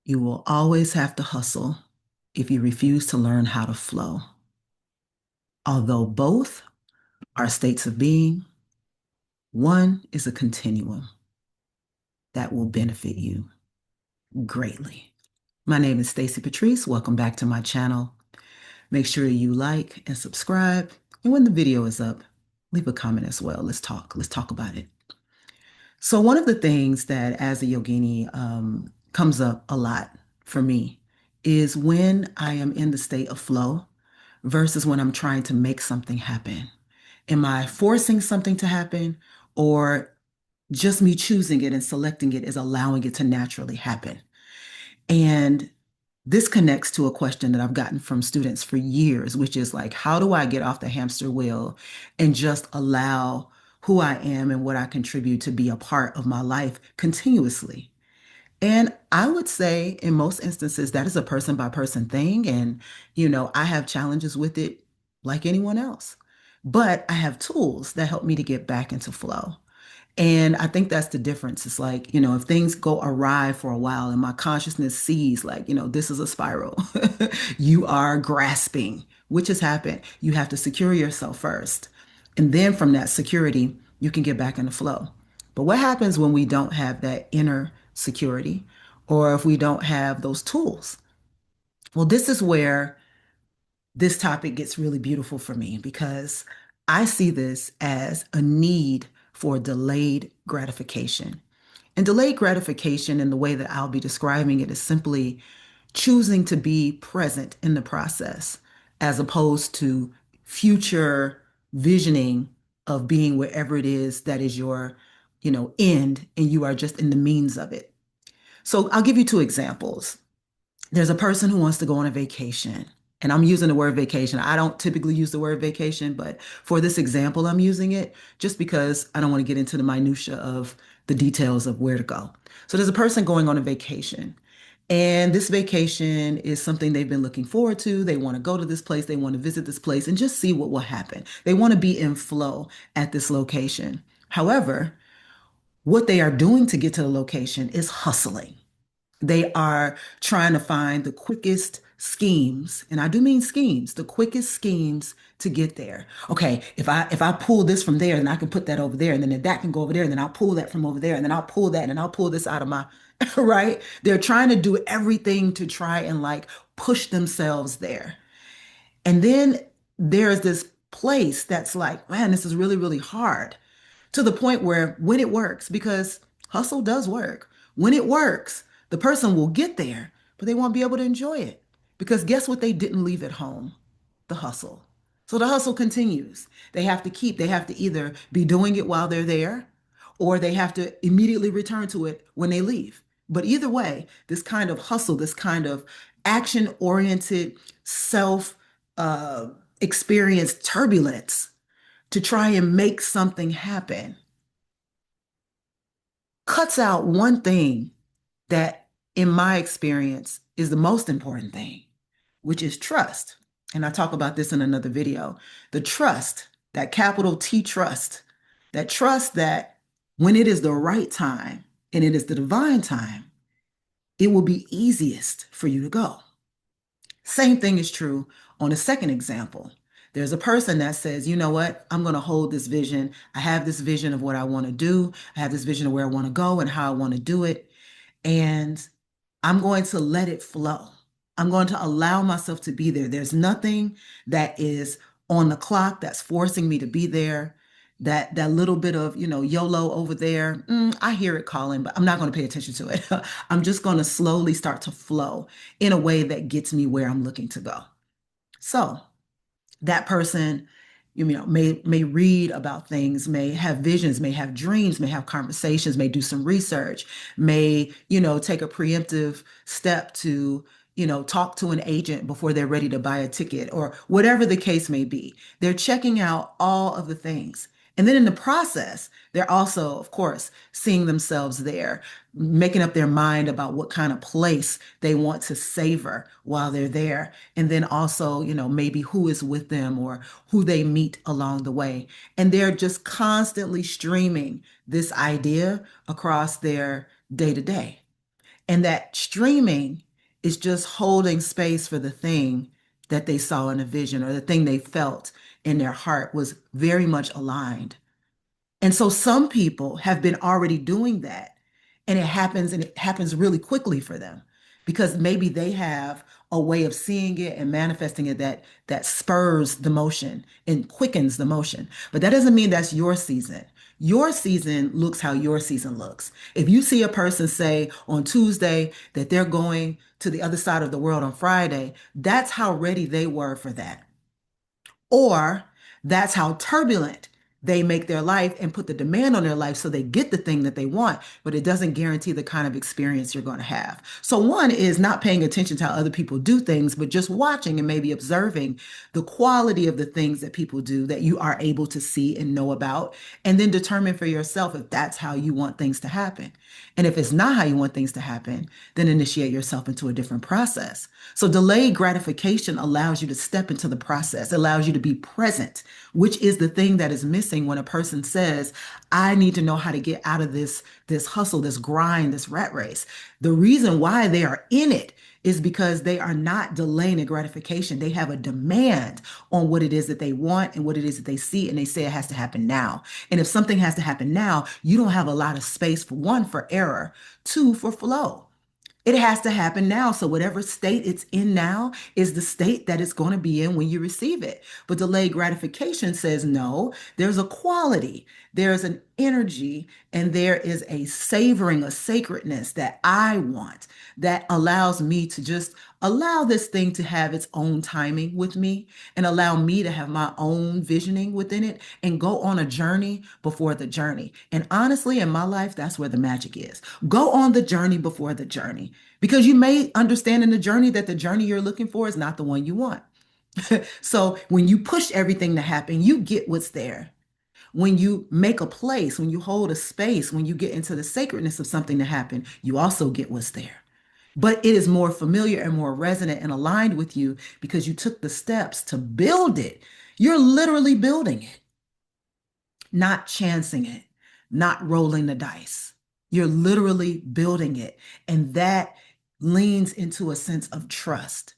You will always have to hustle if you refuse to learn how to flow. Although both are states of being, one is a continuum that will benefit you greatly. My name is Stacy Patrice. Welcome back to my channel. Make sure you like and subscribe. And when the video is up, leave a comment as well. Let's talk. Let's talk about it. So one of the things that as a yogini comes up a lot for me is when I am in the state of flow versus when I'm trying to make something happen. Am I forcing something to happen, or just me choosing it and selecting it is allowing it to naturally happen? And this connects to a question that I've gotten from students for years, which is like, how do I get off the hamster wheel and just allow who I am and what I contribute to be a part of my life continuously? And I would say in most instances, that is a person by person thing. And, I have challenges with it like anyone else. But I have tools that help me to get back into flow. And I think that's the difference. It's like, if things go awry for a while and my consciousness sees, like, this is a spiral, you are grasping, which has happened. You have to secure yourself first. And then from that security, you can get back into flow. But what happens when we don't have that inner security, or if we don't have those tools? Well, this is where this topic gets really beautiful for me because I see this as a need for delayed gratification. And delayed gratification, in the way that I'll be describing it, is simply choosing to be present in the process as opposed to future visioning of being wherever it is that is your, end, and you are just in the means of it. So I'll give you two examples. There's a person who wants to go on a vacation. And I'm using the word vacation. I don't typically use the word vacation, but for this example, I'm using it just because I don't want to get into the minutia of the details of where to go. So there's a person going on a vacation. And this vacation is something they've been looking forward to. They want to go to this place, they want to visit this place and just see what will happen. They want to be in flow at this location. However, what they are doing to get to the location is hustling. They are trying to find the quickest schemes, and I do mean schemes, the quickest schemes to get there. Okay, if I pull this from there, then I can put that over there, and then that can go over there, and then I'll pull that from over there, and then I'll pull that, and I'll pull this out of my right. They're trying to do everything to try and like push themselves there. And then there's this place that's like, man, this is really, really hard, to the point where when it works, because hustle does work, when it works, the person will get there, but they won't be able to enjoy it. Because guess what? They didn't leave at home? The hustle. So the hustle continues. They have to either be doing it while they're there, or they have to immediately return to it when they leave. But either way, this kind of hustle, this kind of action oriented, self experience turbulence to try and make something happen cuts out one thing that, in my experience, is the most important thing, which is trust. And I talk about this in another video. The trust, that capital T trust, that trust that when it is the right time and it is the divine time, it will be easiest for you to go. Same thing is true on a second example. There's a person that says, you know what, I'm going to hold this vision. I have this vision of what I want to do. I have this vision of where I want to go and how I want to do it. And I'm going to let it flow. I'm going to allow myself to be there. There's nothing that is on the clock that's forcing me to be there. That little bit of, YOLO over there, I hear it calling, but I'm not going to pay attention to it. I'm just going to slowly start to flow in a way that gets me where I'm looking to go. So that person, may read about things, may have visions, may have dreams, may have conversations, may do some research, may, take a preemptive step to, talk to an agent before they're ready to buy a ticket, or whatever the case may be. They're checking out all of the things. And then in the process, they're also, of course, seeing themselves there, making up their mind about what kind of place they want to savor while they're there. And then also, maybe who is with them or who they meet along the way. And they're just constantly streaming this idea across their day to day. And that streaming is just holding space for the thing that they saw in a vision or the thing they felt in their heart was very much aligned. And so some people have been already doing that, and it happens really quickly for them because maybe they have a way of seeing it and manifesting it that spurs the motion and quickens the motion. But that doesn't mean that's your season. Your season looks how your season looks. If you see a person say on Tuesday that they're going to the other side of the world on Friday, that's how ready they were for that. Or that's how turbulent they make their life and put the demand on their life so they get the thing that they want, but it doesn't guarantee the kind of experience you're going to have. So, one is not paying attention to how other people do things, but just watching and maybe observing the quality of the things that people do that you are able to see and know about, and then determine for yourself if that's how you want things to happen. And if it's not how you want things to happen, then initiate yourself into a different process. So delayed gratification allows you to step into the process, allows you to be present, which is the thing that is missing when a person says, I need to know how to get out of this hustle, this grind, this rat race. The reason why they are in it is because they are not delaying a gratification. They have a demand on what it is that they want and what it is that they see, and they say it has to happen now. And if something has to happen now, you don't have a lot of space for one, for error, two, for flow. It has to happen now. So whatever state it's in now is the state that it's going to be in when you receive it. But delayed gratification says no, there's a quality, there's an energy, and there is a savoring, a sacredness that I want that allows me to just allow this thing to have its own timing with me and allow me to have my own visioning within it and go on a journey before the journey. And honestly, in my life, that's where the magic is. Go on the journey before the journey because you may understand in the journey that the journey you're looking for is not the one you want. So when you push everything to happen, you get what's there. When you make a place, when you hold a space, when you get into the sacredness of something to happen, you also get what's there. But it is more familiar and more resonant and aligned with you because you took the steps to build it. You're literally building it, not chancing it, not rolling the dice. You're literally building it. And that leans into a sense of trust.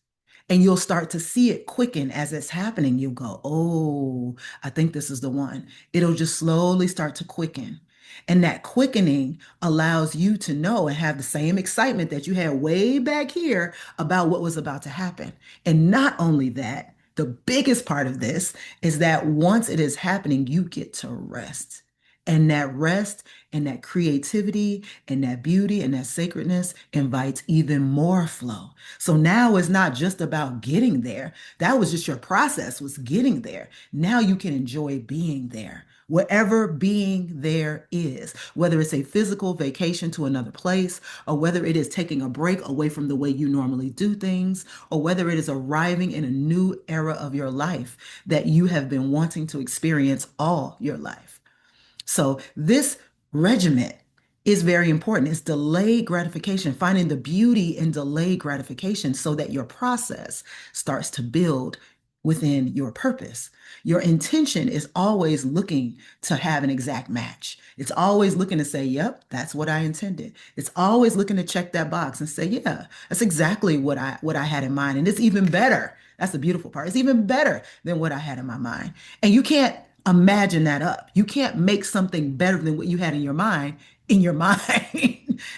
And you'll start to see it quicken as it's happening. You go, oh, I think this is the one. It'll just slowly start to quicken. And that quickening allows you to know and have the same excitement that you had way back here about what was about to happen. And not only that, the biggest part of this is that once it is happening, you get to rest. And that rest and that creativity and that beauty and that sacredness invites even more flow. So now it's not just about getting there. That was just your process, was getting there. Now you can enjoy being there. Whatever being there is, whether it's a physical vacation to another place, or whether it is taking a break away from the way you normally do things, or whether it is arriving in a new era of your life that you have been wanting to experience all your life. So this regiment is very important. It's delayed gratification, finding the beauty in delayed gratification so that your process starts to build within your purpose. Your intention is always looking to have an exact match. It's always looking to say, yep, that's what I intended. It's always looking to check that box and say, yeah, that's exactly what I had in mind. And it's even better. That's the beautiful part. It's even better than what I had in my mind. And you can't imagine that up. You can't make something better than what you had in your mind in your mind.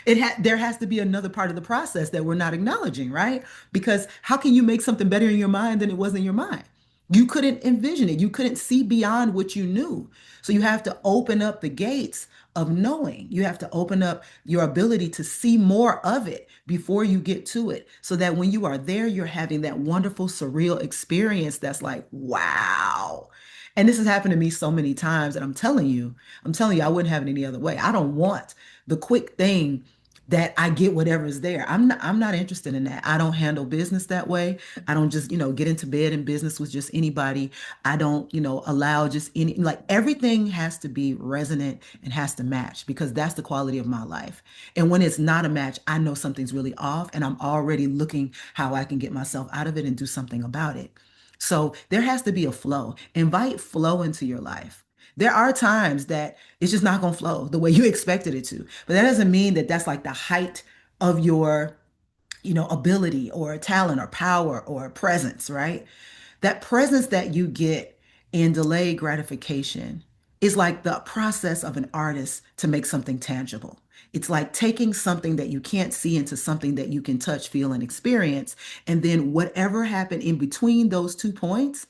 There has to be another part of the process that we're not acknowledging, right? Because how can you make something better in your mind than it was in your mind? You couldn't envision it. You couldn't see beyond what you knew. So you have to open up the gates of knowing. You have to open up your ability to see more of it before you get to it. So that when you are there, you're having that wonderful, surreal experience that's like, wow. And this has happened to me so many times that I'm telling you, I wouldn't have it any other way. I don't want the quick thing that I get whatever is there. I'm not interested in that. I don't handle business that way. I don't just, get into bed in business with just anybody. I don't, allow just any, like everything has to be resonant and has to match because that's the quality of my life. And when it's not a match, I know something's really off and I'm already looking how I can get myself out of it and do something about it. So there has to be a flow. Invite flow into your life. There are times that it's just not going to flow the way you expected it to. But that doesn't mean that that's like the height of your, ability or talent or power or presence, right? That presence that you get in delayed gratification is like the process of an artist to make something tangible. It's like taking something that you can't see into something that you can touch, feel, and experience. And then whatever happened in between those 2 points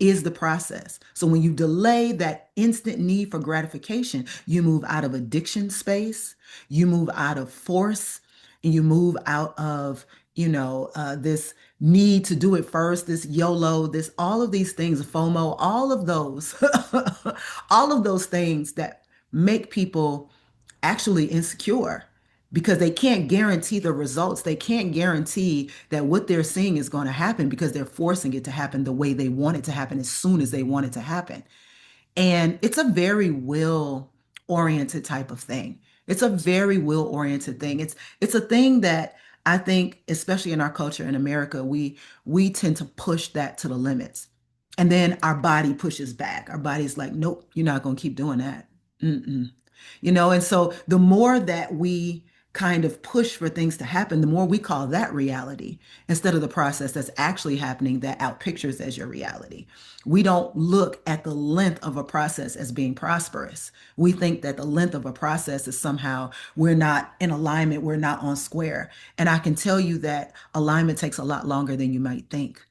is the process. So when you delay that instant need for gratification, you move out of addiction space, you move out of force, and you move out of, this need to do it first, this YOLO, this all of these things, FOMO, all of those, all of those things that make people actually insecure because they can't guarantee the results. They can't guarantee that what they're seeing is going to happen because they're forcing it to happen the way they want it to happen as soon as they want it to happen. And it's a very will oriented type of thing. It's a very will oriented thing. It's a thing that I think, especially in our culture in America, we tend to push that to the limits. And then our body pushes back. Our body's like, nope, you're not going to keep doing that. Mm-mm. And so the more that we kind of push for things to happen, the more we call that reality instead of the process that's actually happening that outpictures as your reality. We don't look at the length of a process as being prosperous. We think that the length of a process is somehow we're not in alignment, we're not on square. And I can tell you that alignment takes a lot longer than you might think,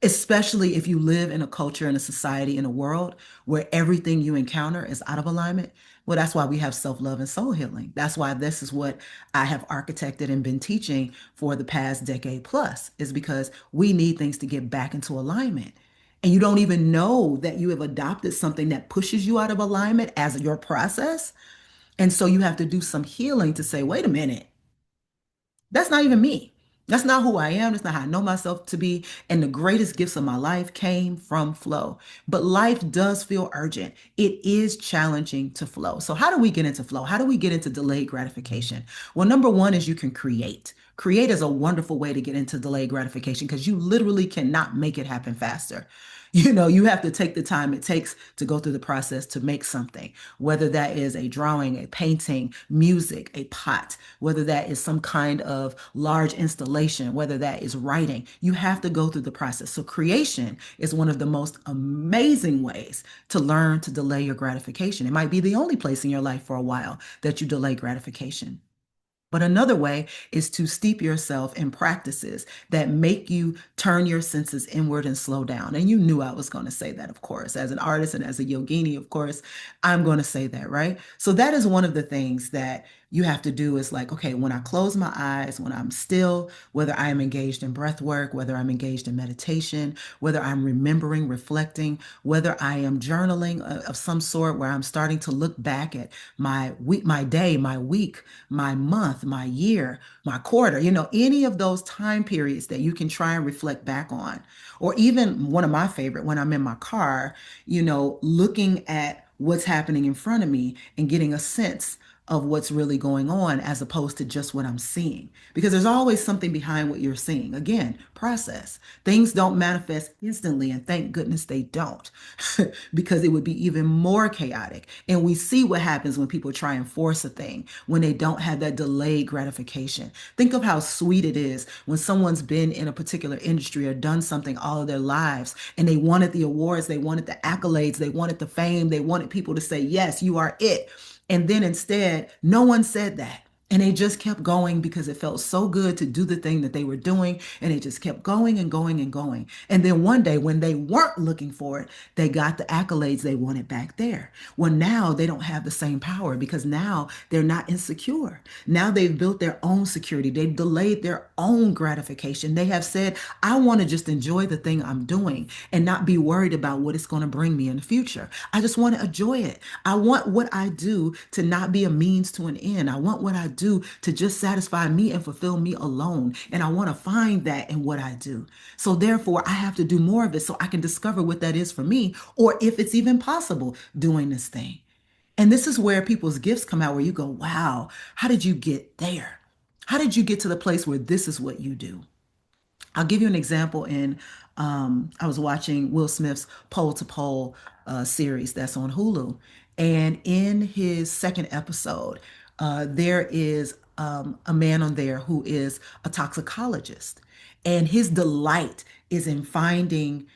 especially if you live in a culture, in a society, in a world where everything you encounter is out of alignment. Well, that's why we have self-love and soul healing. That's why this is what I have architected and been teaching for the past decade plus, is because we need things to get back into alignment. And you don't even know that you have adopted something that pushes you out of alignment as your process. And so you have to do some healing to say, wait a minute, that's not even me. That's not who I am. That's not how I know myself to be. And the greatest gifts of my life came from flow. But life does feel urgent. It is challenging to flow. So, how do we get into flow? How do we get into delayed gratification? Well, number one is you can create. Create is a wonderful way to get into delayed gratification because you literally cannot make it happen faster. You have to take the time it takes to go through the process to make something, whether that is a drawing, a painting, music, a pot, whether that is some kind of large installation, whether that is writing. You have to go through the process. So, creation is one of the most amazing ways to learn to delay your gratification. It might be the only place in your life for a while that you delay gratification. But another way is to steep yourself in practices that make you turn your senses inward and slow down. And you knew I was going to say that, of course. As an artist and as a yogini, of course, I'm going to say that, right? So that is one of the things that you have to do is like, okay, when I close my eyes, when I'm still, whether I am engaged in breath work, whether I'm engaged in meditation, whether I'm remembering, reflecting, whether I am journaling of some sort where I'm starting to look back at my week, my day, my week, my month, my year, my quarter, any of those time periods that you can try and reflect back on. Or even one of my favorite, when I'm in my car, looking at what's happening in front of me and getting a sense of what's really going on as opposed to just what I'm seeing. Because there's always something behind what you're seeing. Again, process. Things don't manifest instantly, and thank goodness they don't, because it would be even more chaotic. And we see what happens when people try and force a thing, when they don't have that delayed gratification. Think of how sweet it is when someone's been in a particular industry or done something all of their lives and they wanted the awards, they wanted the accolades, they wanted the fame, they wanted people to say, yes, you are it. And then instead, no one said that. And they just kept going because it felt so good to do the thing that they were doing. And it just kept going and going and going. And then one day, when they weren't looking for it, they got the accolades they wanted back there. Well, now they don't have the same power because now they're not insecure. Now they've built their own security. They've delayed their own gratification. They have said, I want to just enjoy the thing I'm doing and not be worried about what it's going to bring me in the future. I just want to enjoy it. I want what I do to not be a means to an end. I want what I do to just satisfy me and fulfill me alone. And I want to find that in what I do. So therefore, I have to do more of it so I can discover what that is for me, or if it's even possible doing this thing. And this is where people's gifts come out, where you go, wow, how did you get there? How did you get to the place where this is what you do? I'll give you an example. I was watching Will Smith's Pole to Pole series that's on Hulu. And in his second episode, there is a man on there who is a toxicologist, and his delight is in finding,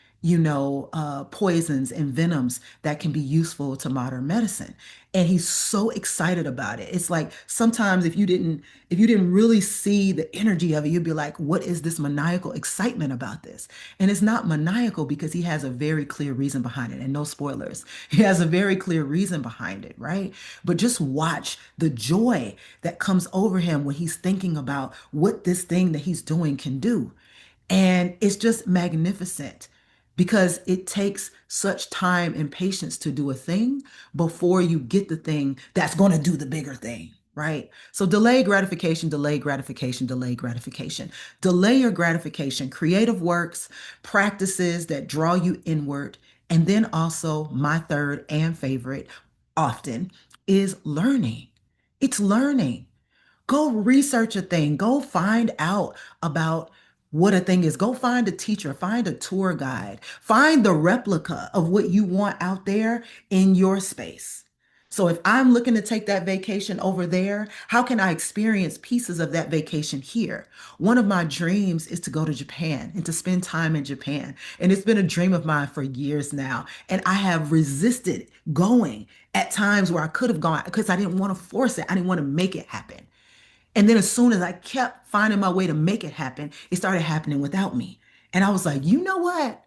poisons and venoms that can be useful to modern medicine. And he's so excited about it. It's like sometimes if you didn't really see the energy of it, you'd be like, what is this maniacal excitement about this? And it's not maniacal because he has a very clear reason behind it. And no spoilers. He has a very clear reason behind it, right? But just watch the joy that comes over him when he's thinking about what this thing that he's doing can do. And it's just magnificent because it takes such time and patience to do a thing before you get the thing that's going to do the bigger thing, right? So delay gratification, delay gratification, delay gratification. Delay your gratification, creative works, practices that draw you inward. And then also, my third and favorite often is learning. It's learning. Go research a thing. Go find out about what a thing is. Go find a teacher, find a tour guide, find the replica of what you want out there in your space. So if I'm looking to take that vacation over there, how can I experience pieces of that vacation here? One of my dreams is to go to Japan and to spend time in Japan. And it's been a dream of mine for years now. And I have resisted going at times where I could have gone because I didn't want to force it. I didn't want to make it happen. And then as soon as I kept finding my way to make it happen, it started happening without me. And I was like, you know what?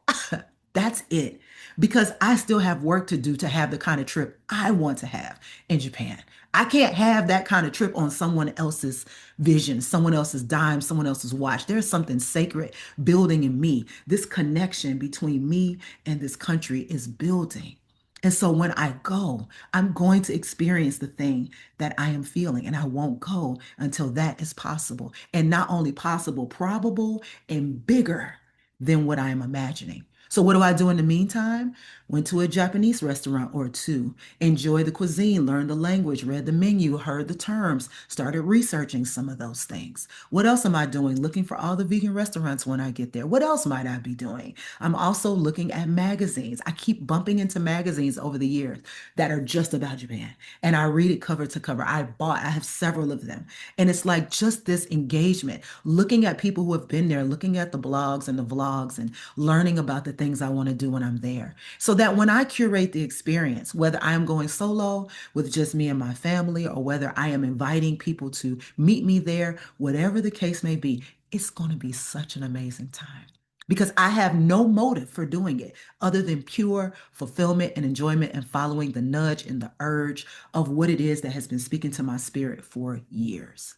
That's it. Because I still have work to do to have the kind of trip I want to have in Japan. I can't have that kind of trip on someone else's vision, someone else's dime, someone else's watch. There's something sacred building in me. This connection between me and this country is building. And so when I go, I'm going to experience the thing that I am feeling, and I won't go until that is possible. And not only possible, probable and bigger than what I am imagining. So what do I do in the meantime? Went to a Japanese restaurant or two, enjoyed the cuisine, learned the language, read the menu, heard the terms, started researching some of those things. What else am I doing? Looking for all the vegan restaurants when I get there. What else might I be doing? I'm also looking at magazines. I keep bumping into magazines over the years that are just about Japan. And I read it cover to cover. I have several of them. And it's like just this engagement, looking at people who have been there, looking at the blogs and the vlogs and learning about the things I want to do when I'm there. So that when I curate the experience, whether I'm going solo with just me and my family, or whether I am inviting people to meet me there, whatever the case may be, it's going to be such an amazing time because I have no motive for doing it other than pure fulfillment and enjoyment and following the nudge and the urge of what it is that has been speaking to my spirit for years.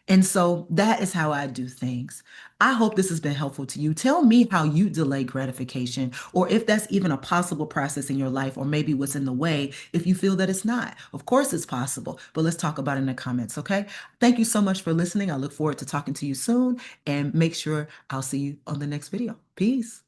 And so that is how I do things. I hope this has been helpful to you. Tell me how you delay gratification, or if that's even a possible process in your life, or maybe what's in the way if you feel that it's not. Of course, it's possible, but let's talk about it in the comments, okay? Thank you so much for listening. I look forward to talking to you soon, and make sure I'll see you on the next video. Peace.